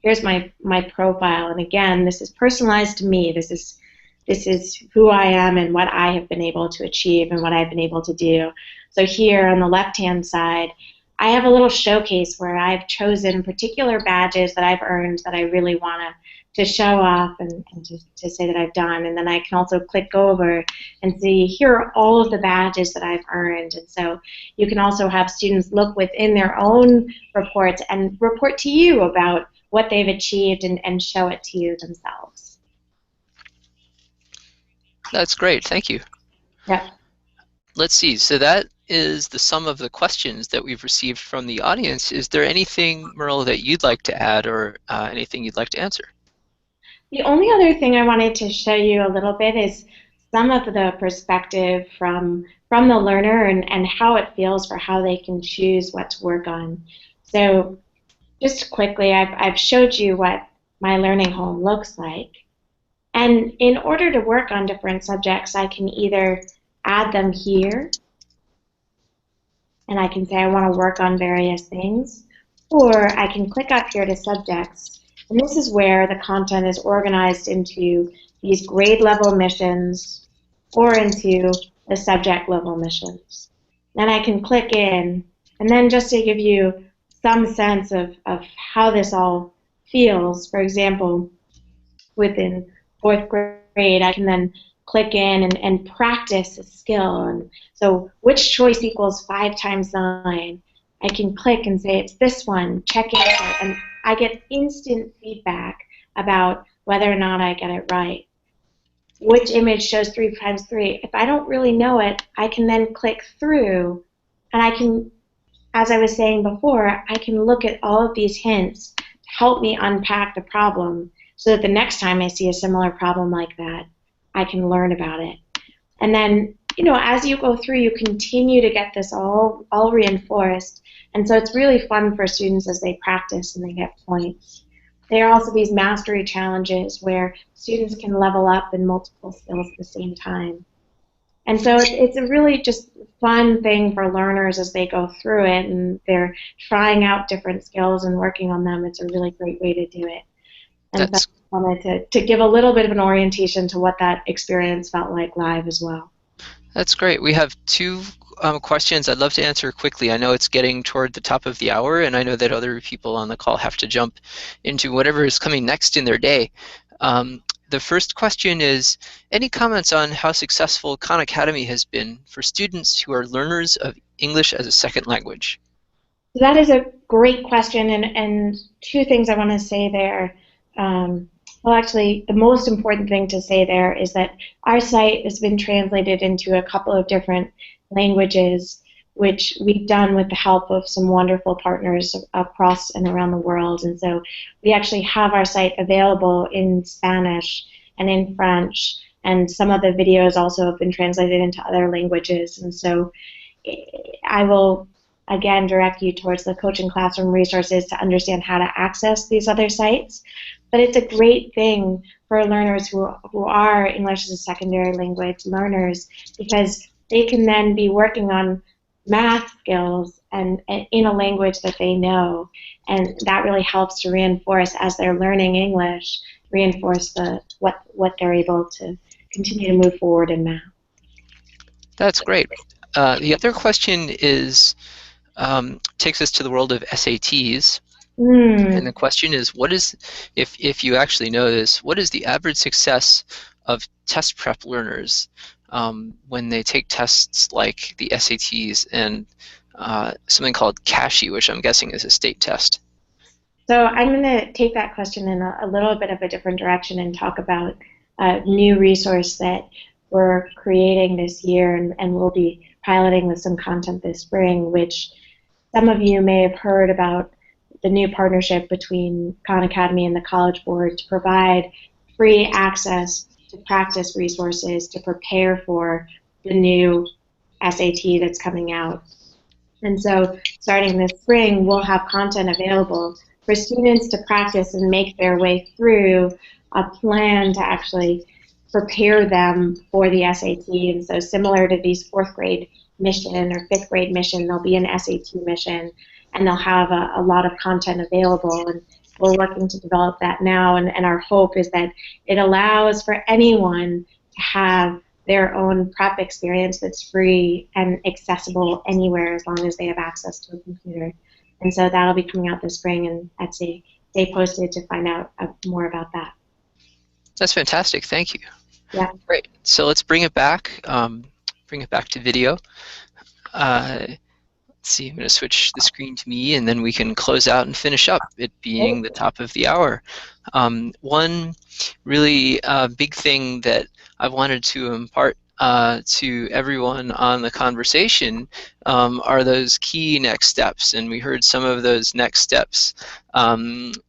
here's my profile, and again, this is personalized to me. This is who I am and what I have been able to achieve and what I've been able to do. So here on the left-hand side, I have a little showcase where I've chosen particular badges that I've earned that I really want to show off and to say that I've done. And then I can also click over and see here are all of the badges that I've earned. And so you can also have students look within their own reports and report to you about what they've achieved and show it to you themselves. That's great. Thank you. Yeah. Let's see. So that is the sum of the questions that we've received from the audience. Is there anything, Merle, that you'd like to add or anything you'd like to answer? The only other thing I wanted to show you a little bit is some of the perspective from the learner and how it feels for how they can choose what to work on. So just quickly, I've showed you what my learning home looks like. And in order to work on different subjects, I can either add them here, and I can say I want to work on various things, or I can click up here to subjects, and this is where the content is organized into these grade level missions or into the subject level missions. Then I can click in, and then just to give you some sense of how this all feels, for example, within 4th grade, I can then click in and practice a skill. And so which choice equals 5 times 9? I can click and say it's this one, check answer, and I get instant feedback about whether or not I get it right. Which image shows 3 times 3? If I don't really know it, I can then click through, and I can, as I was saying before, I can look at all of these hints to help me unpack the problem so that the next time I see a similar problem like that, I can learn about it. And then, you know, as you go through, you continue to get this all reinforced. And so it's really fun for students as they practice and they get points. There are also these mastery challenges where students can level up in multiple skills at the same time. And so it's a really just fun thing for learners as they go through it and they're trying out different skills and working on them. It's a really great way to do it. And so I wanted to give a little bit of an orientation to what that experience felt like live as well. That's great. We have 2 questions I'd love to answer quickly. I know it's getting toward the top of the hour, and I know that other people on the call have to jump into whatever is coming next in their day. The first question is, any comments on how successful Khan Academy has been for students who are learners of English as a second language? That is a great question, and 2 things I want to say there. Well, actually, the most important thing to say there is that our site has been translated into a couple of different languages, which we've done with the help of some wonderful partners across and around the world. And so we actually have our site available in Spanish and in French, and some of the videos also have been translated into other languages. And so I will again direct you towards the coaching classroom resources to understand how to access these other sites. But it's a great thing for learners who are English as a secondary language learners, because they can then be working on math skills and in a language that they know, and that really helps to reinforce as they're learning English, reinforce what they're able to continue to move forward in math. That's great. The other question is takes us to the world of SATs. And the question is, what is, if you actually know this, what is the average success of test prep learners when they take tests like the SATs and something called CASHI, which I'm guessing is a state test? So I'm going to take that question in a little bit of a different direction and talk about a new resource that we're creating this year and we'll be piloting with some content this spring, which some of you may have heard about the new partnership between Khan Academy and the College Board to provide free access to practice resources to prepare for the new SAT that's coming out. And so starting this spring, we'll have content available for students to practice and make their way through a plan to actually prepare them for the SAT. And so similar to these fourth grade mission or fifth grade mission, there'll be an SAT mission, and they'll have a lot of content available. And we're working to develop that now, and our hope is that it allows for anyone to have their own prep experience that's free and accessible anywhere as long as they have access to a computer. And so that'll be coming out this spring, and Etsy, stay posted to find out more about that. That's fantastic. Thank you. Yeah. Great. So let's bring it back. Bring it back to video. Let's see. I'm going to switch the screen to me, and then we can close out and finish up. It being the top of the hour. One really big thing that I wanted to impart to everyone on the conversation are those key next steps, and we heard some of those next steps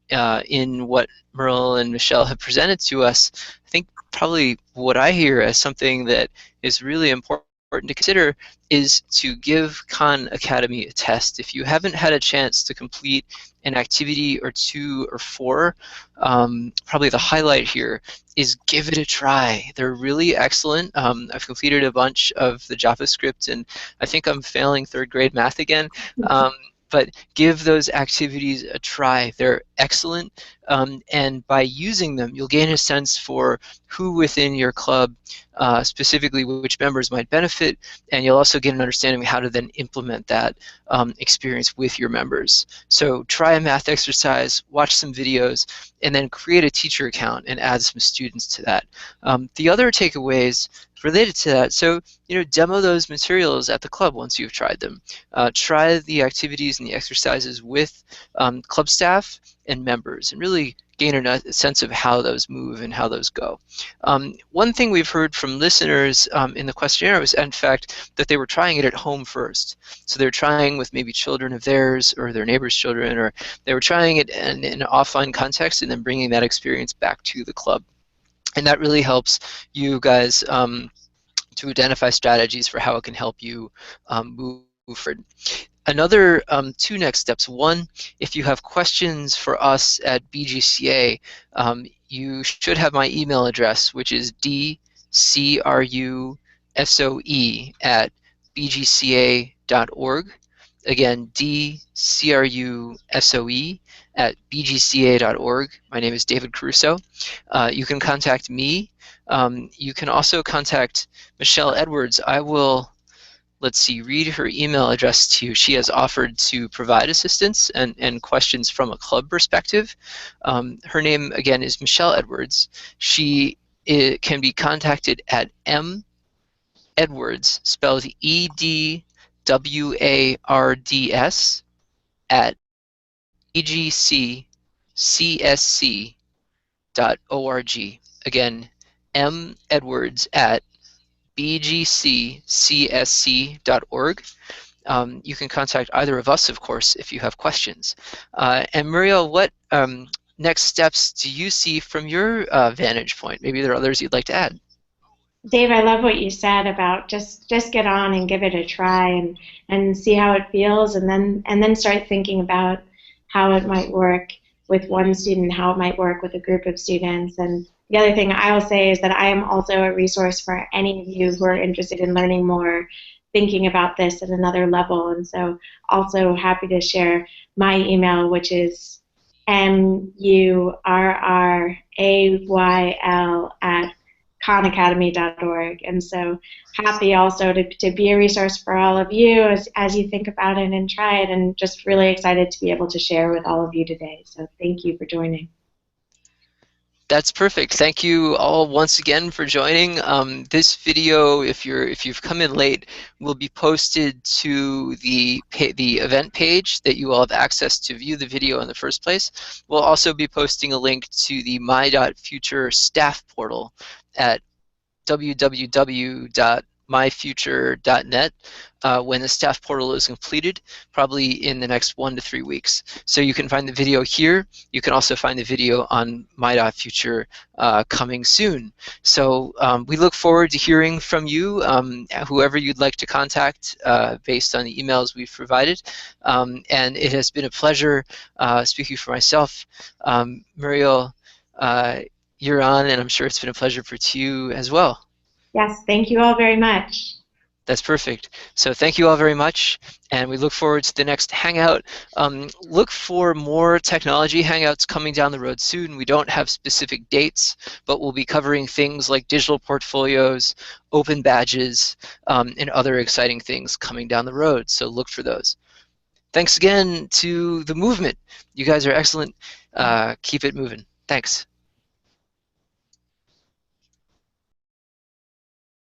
in what Merle and Michelle have presented to us. I think probably what I hear as something that is really important to consider is to give Khan Academy a test. If you haven't had a chance to complete an activity or 2 or 4, probably the highlight here is give it a try. They're really excellent. I've completed a bunch of the JavaScript, and I think I'm failing 3rd grade math again. But give those activities a try. They're excellent, and by using them, you'll gain a sense for who within your club, specifically which members might benefit, and you'll also get an understanding of how to then implement that experience with your members. So try a math exercise, watch some videos, and then create a teacher account and add some students to that. The other takeaways related to that, so demo those materials at the club once you've tried them. Try the activities and the exercises with club staff and members, and really gain a sense of how those move and how those go. One thing we've heard from listeners in the questionnaire was, in fact, that they were trying it at home first. So they're trying with maybe children of theirs or their neighbors' children, or they were trying it in an offline context and then bringing that experience back to the club. And that really helps you guys to identify strategies for how it can help you move forward. Another 2 next steps. One, if you have questions for us at BGCA, you should have my email address, which is dcrusoe@bgca.org. Again, dcrusoe@bgca.org. My name is David Caruso. You can contact me. You can also contact Michelle Edwards. I will, let's see, read her email address to you. She has offered to provide assistance and questions from a club perspective. Her name, again, is Michelle Edwards. She can be contacted at Edwards, spelled EDWARDS, at bgccsc.org. Again, Edwards at bgccsc.org. You can contact either of us, of course, if you have questions. And Muriel, what next steps do you see from your vantage point? Maybe there are others you'd like to add. Dave, I love what you said about just get on and give it a try and see how it feels, and then start thinking about how it might work with one student, how it might work with a group of students. And the other thing I will say is that I am also a resource for any of you who are interested in learning more, thinking about this at another level. And so also happy to share my email, which is murrayl@khanacademy.org. And so happy also to be a resource for all of you as you think about it and try it, and just really excited to be able to share with all of you today. So thank you for joining. That's perfect. Thank you all once again for joining. This video, if you've come in late, will be posted to the event page that you all have access to view the video in the first place. We'll also be posting a link to the My.Future staff portal at www.my.future.org. myfuture.net when the staff portal is completed, probably in the next 1 to 3 weeks. So you can find the video here. You can also find the video on My.Future coming soon. So we look forward to hearing from you, whoever you'd like to contact based on the emails we've provided. And it has been a pleasure speaking for myself. Muriel, you're on, and I'm sure it's been a pleasure for you as well. Yes, thank you all very much. That's perfect. So thank you all very much, and we look forward to the next Hangout. Look for more technology Hangouts coming down the road soon. We don't have specific dates, but we'll be covering things like digital portfolios, open badges, and other exciting things coming down the road, so look for those. Thanks again to the movement. You guys are excellent. Keep it moving. Thanks.